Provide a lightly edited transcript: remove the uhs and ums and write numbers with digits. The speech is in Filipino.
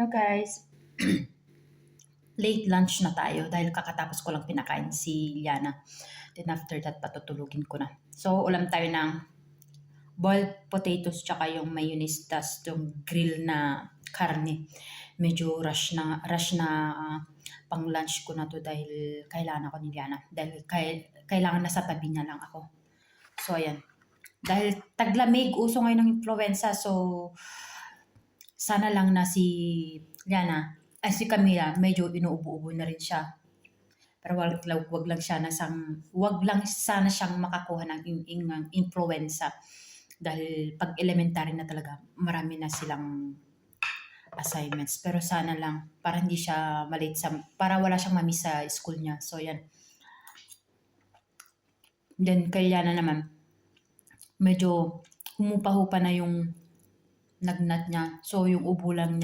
Hello guys, late lunch na tayo dahil kakatapos ko lang pinakain si Liana. Then after that, patutulugin ko na. So, ulam tayo ng boiled potatoes tsaka yung mayonnaise tas yung grill na karne. Medyo rush na pang lunch ko na to dahil kailangan ako ni Liana. Dahil kailangan nasa tabi niya lang ako. So, ayan. Dahil taglamig, uso ngayon ng influenza. So, sana lang na si Liana, ay si Camila, medyo inuubo-ubo na rin siya. Pero wag lang sana siyang makakuha ng influenza. Dahil pag elementary na talaga, marami na silang assignments. Pero sana lang, para hindi siya malate para wala siyang mamiss sa school niya. So, yan. Then, kay Liana naman, medyo humupa-hupa na yung lagnat niya. So, yung ubo lang niya